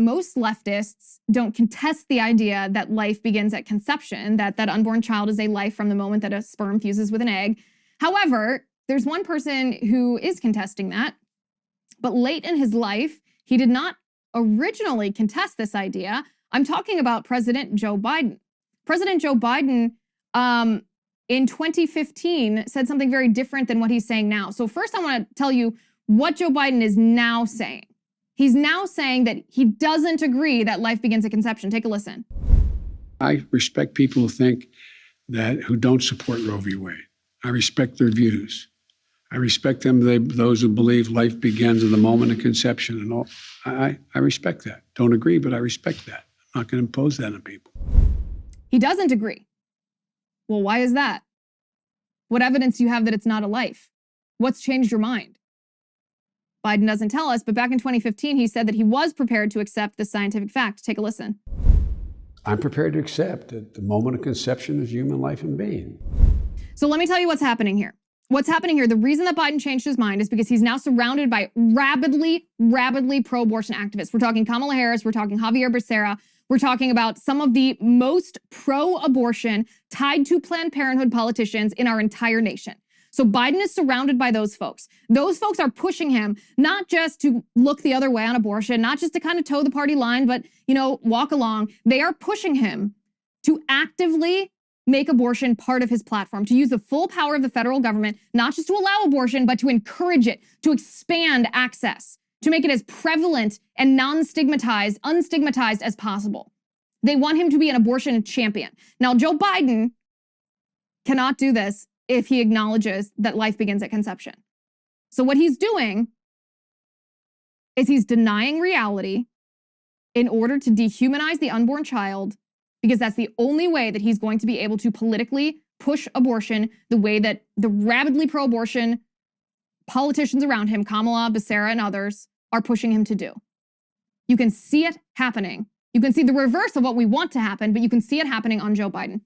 most leftists don't contest the idea that life begins at conception, that that unborn child is a life from the moment that a sperm fuses with an egg. However, there's one person who is contesting that, but late in his life, he did not originally contest this idea. I'm talking about President Joe Biden. President Joe Biden, in 2015, said something very different than what he's saying now. So first I want to tell you what Joe Biden is now saying. He's now saying that he doesn't agree that life begins at conception. Take a listen. I respect people who don't support Roe v. Wade. I respect their views. I respect those who believe life begins at the moment of conception and all. I respect that. Don't agree, but I respect that. I'm not going to impose that on people. He doesn't agree. Well, why is that? What evidence do you have that it's not a life? What's changed your mind? Biden doesn't tell us, but back in 2015, he said that he was prepared to accept the scientific fact. Take a listen. I'm prepared to accept that the moment of conception is human life and being. So let me tell you what's happening here. What's happening here, the reason that Biden changed his mind is because he's now surrounded by rabidly pro-abortion activists. We're talking Kamala Harris, we're talking Javier Becerra, we're talking about some of the most pro-abortion tied to Planned Parenthood politicians in our entire nation. So Biden is surrounded by those folks. Those folks are pushing him not just to look the other way on abortion, not just to kind of toe the party line, but, walk along. They are pushing him to actively make abortion part of his platform, to use the full power of the federal government, not just to allow abortion, but to encourage it, to expand access, to make it as prevalent and unstigmatized as possible. They want him to be an abortion champion. Now, Joe Biden cannot do this if he acknowledges that life begins at conception. So what he's doing is he's denying reality in order to dehumanize the unborn child, because that's the only way that he's going to be able to politically push abortion the way that the rabidly pro-abortion politicians around him, Kamala, Becerra, and others, are pushing him to do. You can see it happening. You can see the reverse of what we want to happen, but you can see it happening on Joe Biden.